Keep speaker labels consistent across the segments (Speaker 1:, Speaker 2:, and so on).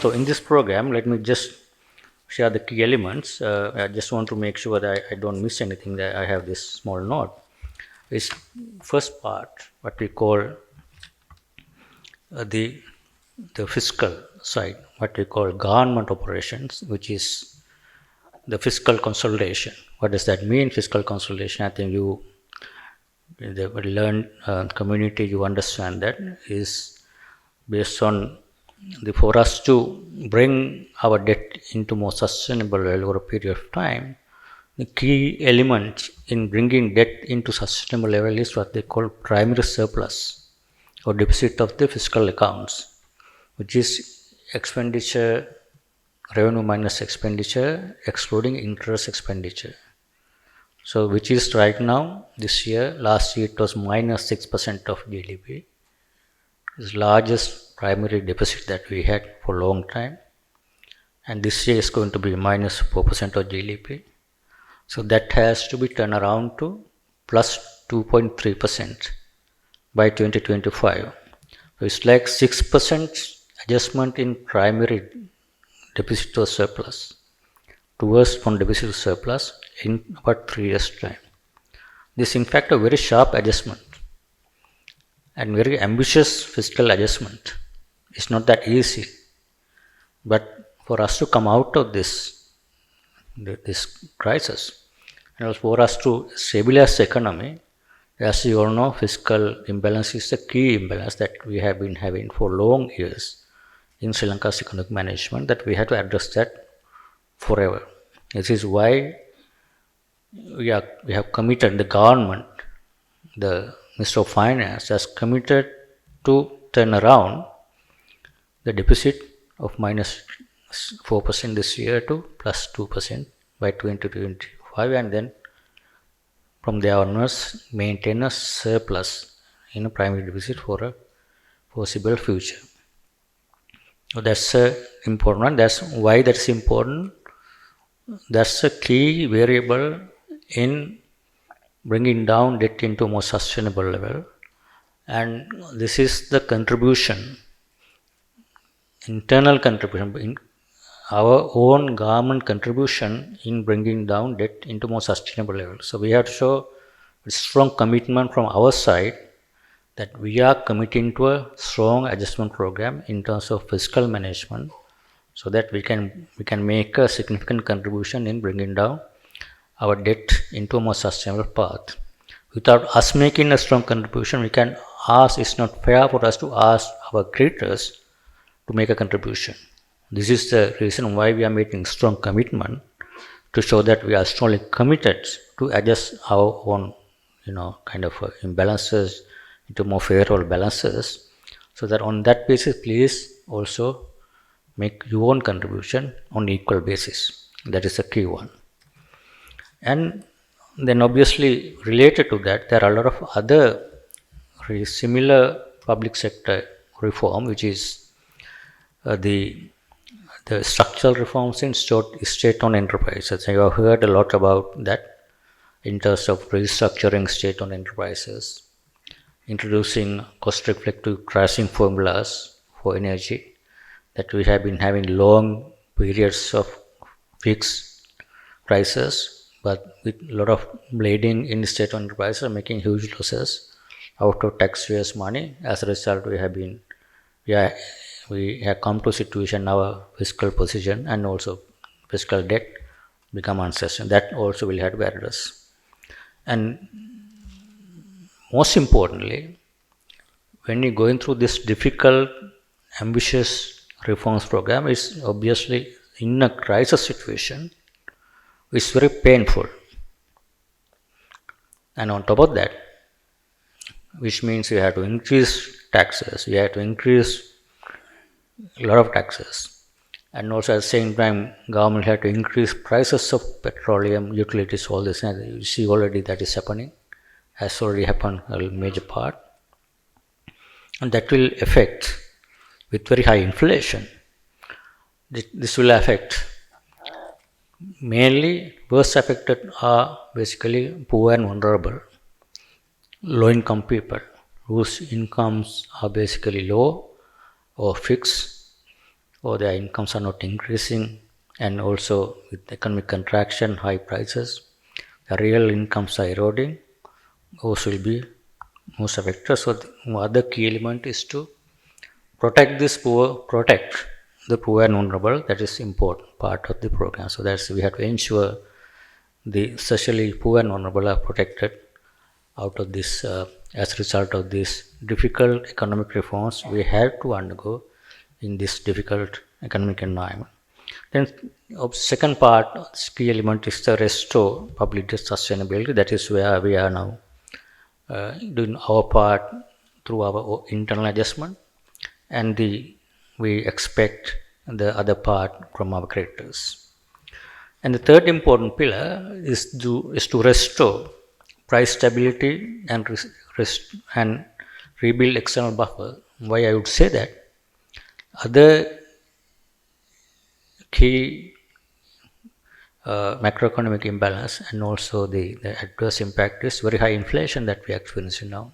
Speaker 1: So in this program, let me just share the key elements. I just want to make sure that I don't miss anything, that I have this small note. Is first part, what we call the fiscal side, what we call government operations, which is the fiscal consolidation. What does that mean, fiscal consolidation? I think you, the learned community, you understand that is based on for us to bring our debt into more sustainable level over a period of time. The key element in bringing debt into sustainable level is what they call primary surplus or deficit of the fiscal accounts, which is expenditure, revenue minus expenditure, excluding interest expenditure. So, which is right now, this year, last year it was minus 6% of GDP. It's largest primary deficit that we had for a long time, and this year is going to be minus 4% of GDP. So that has to be turned around to plus 2.3% by 2025. So it's like 6% adjustment in primary deficit or surplus towards from deficit to surplus in about 3 years' time. This is in fact a very sharp adjustment and very ambitious fiscal adjustment. It's not that easy, but for us to come out of this crisis and for us to stabilize the economy, as you all know, fiscal imbalance is the key imbalance that we have been having for long years in Sri Lanka's economic management, that we have to address that forever. This is why we have committed, the government, the Minister of Finance has committed to turn around the deficit of minus 4% this year to plus 2% by 2025, and then from there onwards maintain a surplus in a primary deficit for a possible future. So that's important one. That's why that's important. That's a key variable in bringing down debt into a more sustainable level, and this is the contribution, internal contribution, our own government contribution in bringing down debt into more sustainable level. So we have to show a strong commitment from our side that we are committing to a strong adjustment program in terms of fiscal management, so that we can make a significant contribution in bringing down our debt into a more sustainable path. Without us making a strong contribution, we can ask, it's not fair for us to ask our creditors to make a contribution. This is the reason why we are making strong commitment, to show that we are strongly committed to adjust our own, kind of imbalances into more favorable balances, so that on that basis, please also make your own contribution on equal basis. That is a key one. And then obviously related to that, there are a lot of other very similar public sector reform, which is the structural reforms in state-owned enterprises. You have heard a lot about that in terms of restructuring state-owned enterprises, introducing cost-reflective pricing formulas for energy, that we have been having long periods of fixed prices, but with a lot of bleeding in state-owned enterprises are making huge losses out of taxpayers' money. As a result, we have come to a situation now, our fiscal position and also fiscal debt become unsustainable. That also will have to be addressed. And most importantly, when you're going through this difficult, ambitious reforms program, it's obviously in a crisis situation, it's very painful. And on top of that, which means you have to increase taxes, you have to increase a lot of taxes, and also at the same time, government had to increase prices of petroleum, utilities, all this. And you see already that is happening, has already happened a major part, and that will affect with very high inflation. This will affect mainly, worst affected are basically poor and vulnerable, low-income people whose incomes are basically low or fixed, or their incomes are not increasing, and also with economic contraction, high prices, the real incomes are eroding. Those will be most affected. So the other key element is to protect the poor and vulnerable. That is important part of the program. So that's we have to ensure the socially poor and vulnerable are protected out of this as a result of these difficult economic reforms we have to undergo in this difficult economic environment. Then second part, key element is the restore public debt sustainability. That is where we are now doing our part through our internal adjustment, and we expect the other part from our creditors. And the third important pillar is to restore price stability and and rebuild external buffer. Why I would say that? Other key macroeconomic imbalance and also the adverse impact is very high inflation that we are experiencing now.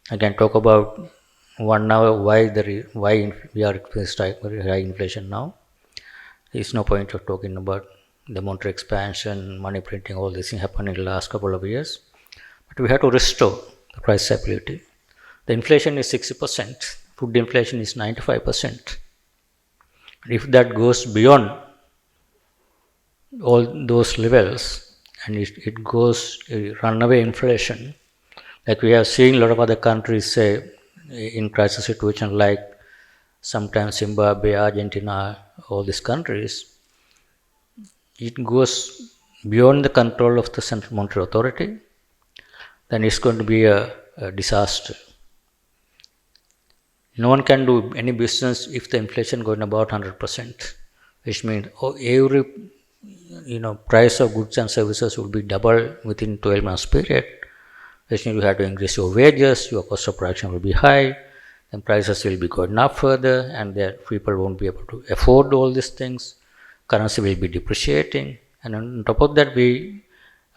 Speaker 1: I can talk about 1 hour why we are experiencing very high inflation now. There is no point of talking about the monetary expansion, money printing, all this thing happened in the last couple of years. But we have to restore the price stability. The inflation is 60%, food inflation is 95%. If that goes beyond all those levels and it goes runaway inflation, like we have seen a lot of other countries say in crisis situation like sometimes Zimbabwe, Argentina, all these countries, it goes beyond the control of the Central Monetary Authority, then it's going to be a disaster. No one can do any business if the inflation going about 100%, which means every price of goods and services will be double within 12 months period. Which means you have to increase your wages, your cost of production will be high, then prices will be going up further, and then people won't be able to afford all these things. Currency will be depreciating, and on top of that, we,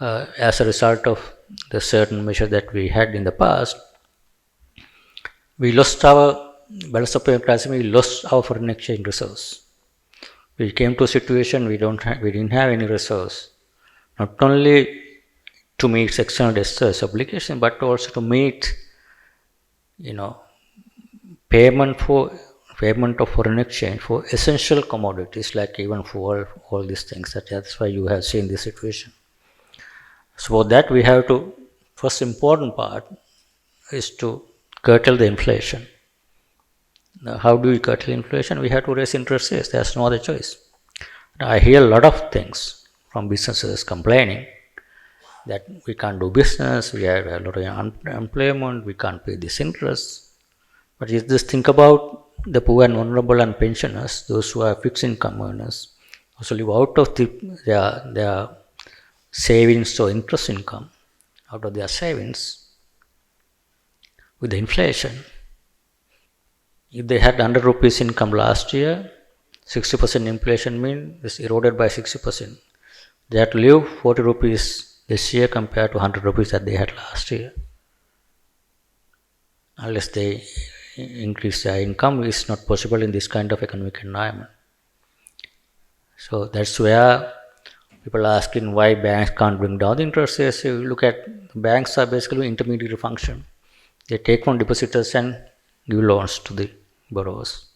Speaker 1: as a result of the certain measure that we had in the past, we lost our balance supply crisis. We lost our foreign exchange reserves. We came to a situation we didn't have any reserves, not only to meet external debt obligation, but also to meet, payment of foreign exchange for essential commodities like even fuel, all these things. That's why you have seen this situation. So for that we have to, first important part is to curtail the inflation. Now, how do we curtail inflation? We have to raise interest rates. There's no other choice. I hear a lot of things from businesses complaining that we can't do business, we have a lot of unemployment, we can't pay this interest. But you just think about the poor and vulnerable and pensioners, those who are fixed income earners, also live out of their savings or interest income, out of their savings. With the inflation, if they had 100 rupees income last year, 60% inflation means it's eroded by 60%. They have to live 40 rupees this year compared to 100 rupees that they had last year. Unless they increase their income, is not possible in this kind of economic environment. So that's where people are asking why banks can't bring down the interest rates. You look at, banks are basically intermediary function. They take from depositors and give loans to the borrowers.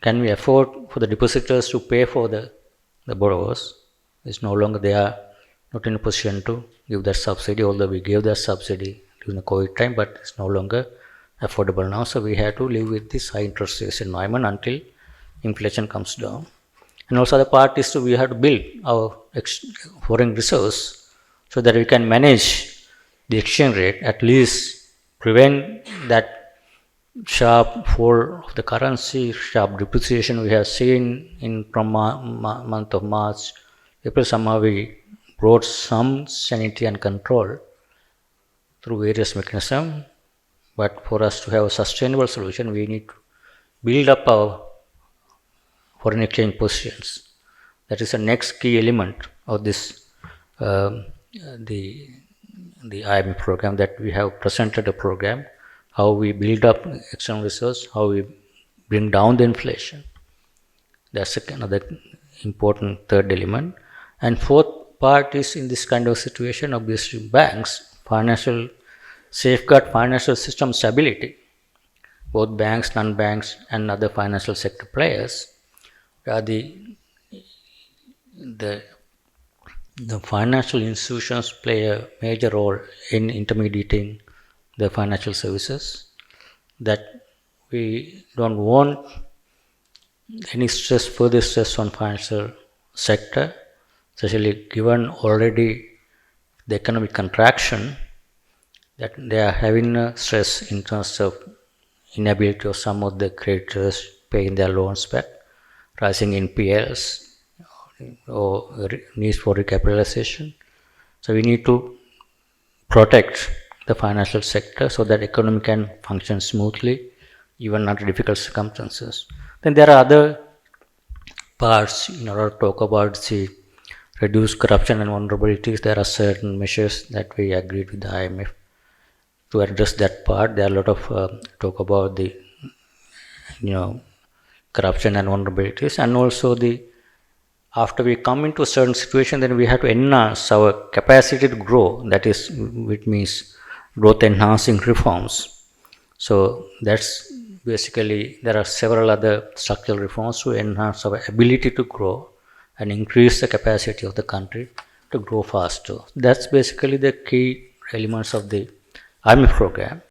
Speaker 1: Can we afford for the depositors to pay for the borrowers? It's no longer, they are not in a position to give that subsidy, although we gave that subsidy during the COVID time, but it's no longer affordable now. So we have to live with this high interest rates environment until inflation comes down. And also the part is we have to build our foreign reserves so that we can manage the exchange rate, at least prevent that sharp fall of the currency, sharp depreciation we have seen in from month of March, April. Somehow we brought some sanity and control through various mechanisms. But for us to have a sustainable solution, we need to build up our foreign exchange positions. That is the next key element of this the IMF program, that we have presented a program how we build up external reserves, how we bring down the inflation. That's another important third element. And fourth part is, in this kind of situation, obviously banks, financial safeguard financial system stability. Both banks, non-banks, and other financial sector players are the the financial institutions play a major role in intermediating the financial services, that we don't want any stress, further stress on financial sector, especially given already the economic contraction, that they are having a stress in terms of inability of some of the creditors paying their loans back, rising NPLs, or needs for recapitalization. So we need to protect the financial sector so that economy can function smoothly even under difficult circumstances. Then there are other parts in order to talk about the reduce corruption and vulnerabilities. There are certain measures that we agreed with the IMF to address that part. There are a lot of talk about the corruption and vulnerabilities, and also the after we come into a certain situation, then we have to enhance our capacity to grow. That is, which means growth enhancing reforms. So that's basically, there are several other structural reforms to enhance our ability to grow and increase the capacity of the country to grow faster. That's basically the key elements of the IMF program.